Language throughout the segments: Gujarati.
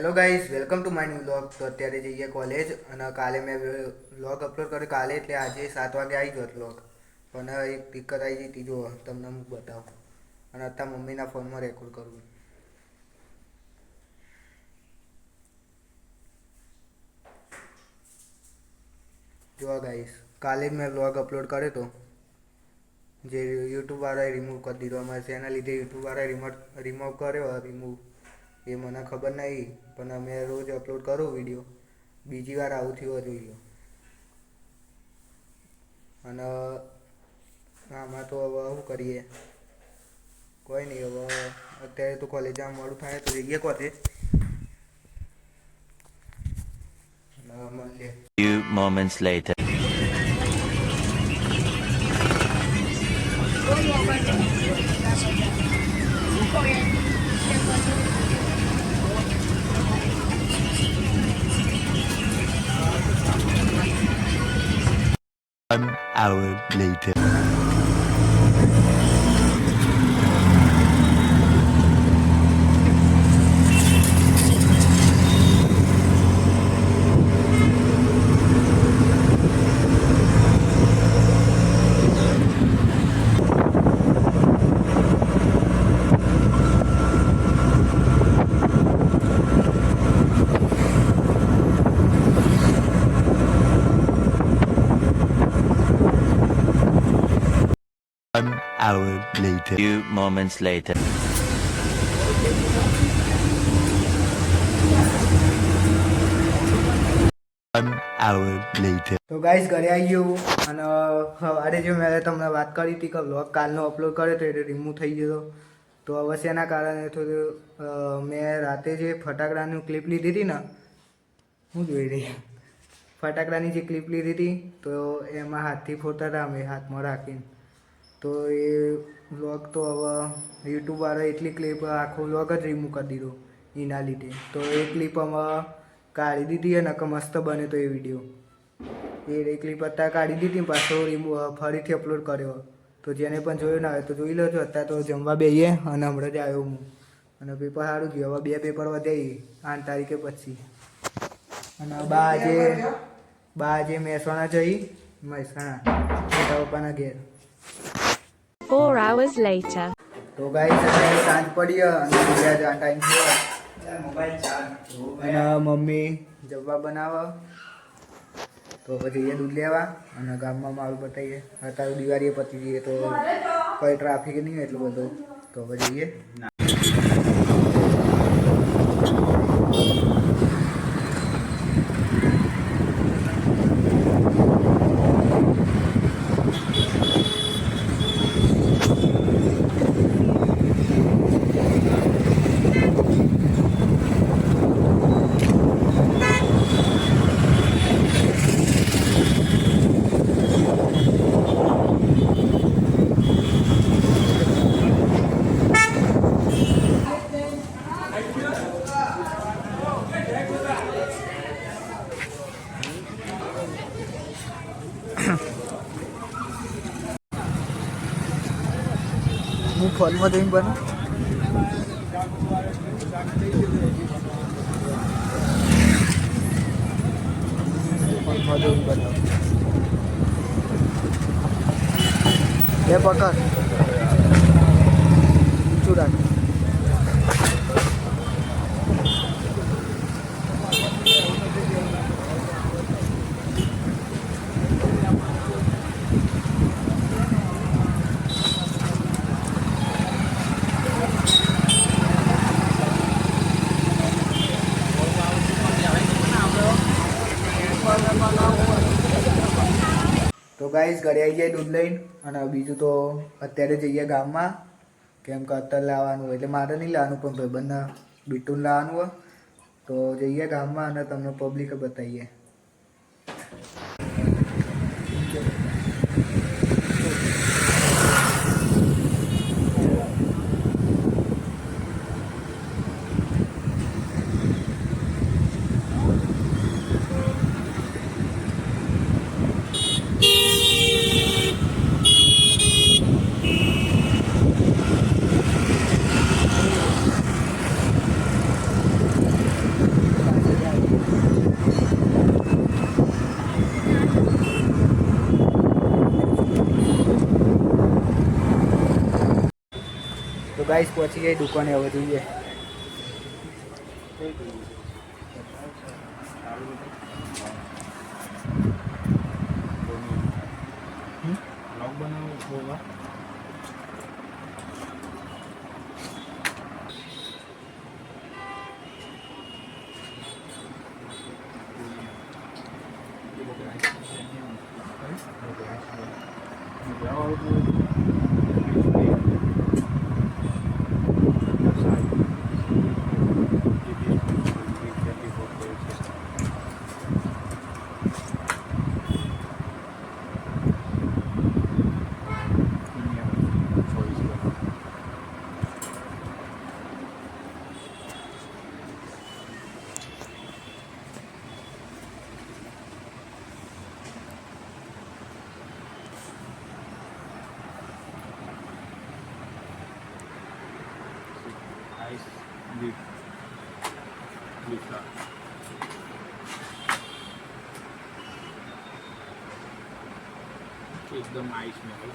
Hello guys, welcome to my new vlog. તો અત્યારે જઈએ કોલેજ અને કાલે મેં વ્લોગ અપલોડ કર્યો કાલે, એટલે આજે 7 વાગે આવી ગયો વ્લોગ. પણ એક દિક્કત આવી હતી, જો તમને હું બતાવું. અને અત્યારે મમ્મીના ફોનમાં રેકોર્ડ કરું. જો ગાઈઝ, કાલે જ મેં વ્લોગ અપલોડ કર્યો હતો, જે યુટ્યુબવાળાએ રિમૂવ કરી દીધો. અમારે શેના લીધે યુટ્યુબવાળાએ રિમૂવ કર્યો એ મને ખબર નહીં, પણ અમે રોજ અપલોડ કરું વિડીયો. બીજી વાર આવું થયું જોઈ લો. અને આમાં તો હવે શું કરીએ, કોઈ નહીં. હવે અત્યારે તો કોલેજ જવા મોડું થાય તો જઈએ કોલેજ. મળીએ. Few moments later. An hour later. An hour later. Few moments later. An hour later. તો ગાઈસ, ઘરે આવી ગયું. અને સવારે જો મેં તમને વાત કરી હતી કે વ્લોગ કાલનો અપલોડ કર્યો તો એટલે રિમૂવ થઈ ગયો. તો હવે શેના કારણે થોડું મેં રાતે જે ફટાકડાની ક્લિપ લીધી હતી ને, હું જોઈ રહી ફટાકડાની જે ક્લિપ લીધી હતી, તો એમાં હાથથી ફોડતા હતા અમે હાથમાં રાખીને. તો એ વ્લોગ તો હવે યુટ્યુબવાળા એટલી ક્લિપ આખો વ્લોગ જ રિમૂવ કરી દીધો એના લીધે. તો એ ક્લિપ અમે કાઢી દીધી અને મસ્ત બને તો એ વિડીયો. એ ક્લિપ અત્યારે કાઢી દીધી, પાછો ફરીથી અપલોડ કર્યો. તો જેને પણ જોયું ના હોય તો જોઈ લેજો. અત્યારે તો જમવા બેસીએ અને હમણાં જ આવ્યો હું. અને પેપર સારું ગયું. હવે 2 પેપર વધ્યા 8 તારીખે પછી. અને બા આજે મહેસાણા જઈ, મહેસાણા મોટા પપ્પાના ઘેર. 4 hours later. તો ગાઈસ, સાંજ પડી અને બીજા ટાઈમ થયો અને મમ્મી જમવા બનાવે. તો પછી એ દૂધ લેવા અને ગામમાં મારું બતાવીએ. અત્યારે દિવાળીએ પતી જઈએ તો કોઈ ટ્રાફિક નહીં હોય એટલું બધું. તો હવે જઈએ. હું ફોનમાં જઈને બનું. ફોનમાં જઈને બનાવું. બે પકડ ઊંચું રાખ. તો ગાઈસ, ઘરે આવી જાય દૂધ લઈને. અને બીજું તો અત્યારે જઈએ ગામમાં, કેમ કે અત્યારે લાવવાનું હોય. એટલે મારે નહીં લાવવાનું, પણ ભાઈબંધને બીટું લાવવાનું હોય. તો જઈએ ગામમાં અને તમને પબ્લિક બતાવીએ. ગાઈસ પહોંચી ગઈ દુકાને, હવે જોઈએ. एकदम आइस में हो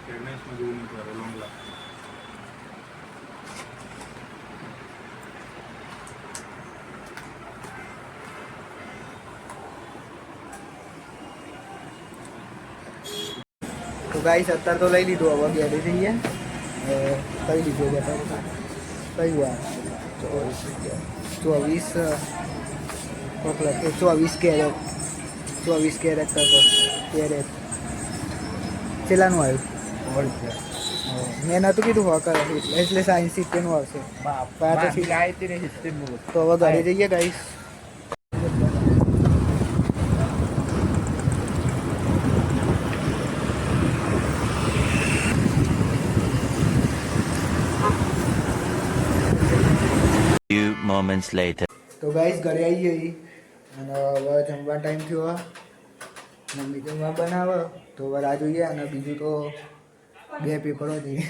प्रेगनेंस में जो नहीं करो लॉन्ग लास्ट તો ગાઈસ અત્યારે તો લઈ લીધું, હવે બેડી જઈએ. કઈ લીધું બતાવો કઈ વાર 24 કેરેટ 24 કેરેટ કેરેટ કેટલાનું આવ્યું? મેં નહોતું કીધું હોકર એટલે 60-70 આવશે. તો હવે ઘરે જઈએ ગાઈસ. Few moments later. તો ગાઈસ ઘરે આવી જઈ અને હવે જમવા ટાઈમ થયો. મમ્મી જમવા બનાવે તો હવે રાહ જોઈએ. અને બીજું તો 2 પેપરો જોઈએ.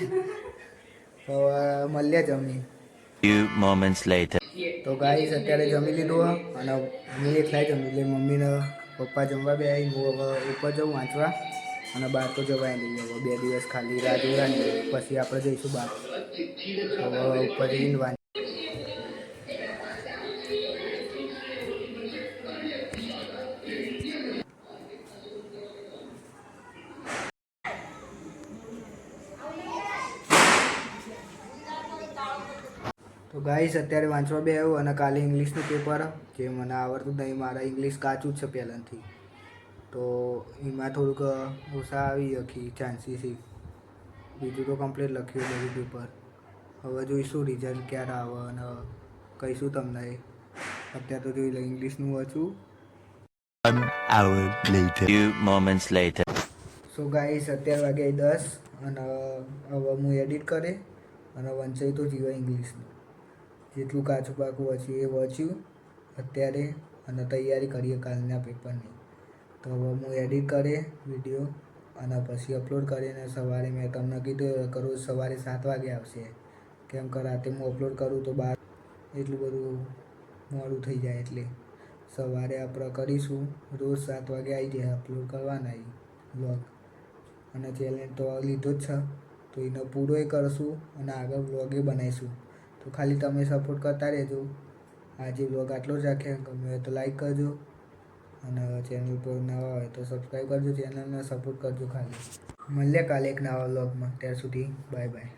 તો હવે મળ્યા જમી. Few moments later. તો ગાઈસ અત્યારે જમી લીધું અને હું એકલા જમી એટલે મમ્મીને પપ્પા જમવા બે આવી. હું હવે ઉપર જાઉં વાંચવા અને બહાર તો જવાય નહીં. હવે 2 દિવસ ખાલી રાહ જોવાની, પછી આપણે જઈશું બહાર. તો હવે ઉપર જઈને વાંચ. તો ગાઈસ અત્યારે વાંચવા બે આવ્યું અને કાલે ઇંગ્લિશનું પેપર જે મને આવડતું નહીં. મારા ઇંગ્લિશ કાચું જ છે પહેલાંથી, તો એમાં થોડુંક ઓછા આવી શકી ચાન્સીસ. બીજું તો કમ્પ્લીટ લખ્યું બધું પેપર. હવે જોઈશું રિઝલ્ટ ક્યારે આવે અને કહીશું તમને. અત્યારે તો જોઈ લે ઇંગ્લિશનું વાંચું. 1 hour later. Few moments later. So guys અત્યારે વાગ્યા 10 અને હવે હું એડિટ કરે અને વંચાઈ તો જીવા ઇંગ્લિશનું. જેટલું કાચું પાકું વાંચ્યું એ વાંચ્યું અત્યારે અને તૈયારી કરીએ કાલના પેપરની. તો હવે હું એડિટ કરે વિડીયો અને પછી અપલોડ કરીને સવારે મેં તમને કીધું કરું સવારે 7 વાગે આવશે. કેમ કે રાતે હું અપલોડ કરું તો બહાર એટલું બધું મોડું થઈ જાય, એટલે સવારે આપણે કરીશું. રોજ 7 વાગે આવી જાય અપલોડ કરવાના વ્લોગ. અને ચેલેન્જ તો લીધો જ છે તો એનો પૂરો કરશું અને આગળ વ્લોગે બનાવીશું. તો ખાલી તમે સપોર્ટ કરતા રહેજો. આજે વ્લોગ આટલો જ રાખે. ગમે તો લાઈક કરજો અને ચેનલ પર નવા હોય તો સબસ્ક્રાઈબ કરજો. ચેનલને સપોર્ટ કરજો. ખાલી મળીએ કાલે એક નવા વ્લોગમાં. ત્યાર સુધી બાય બાય.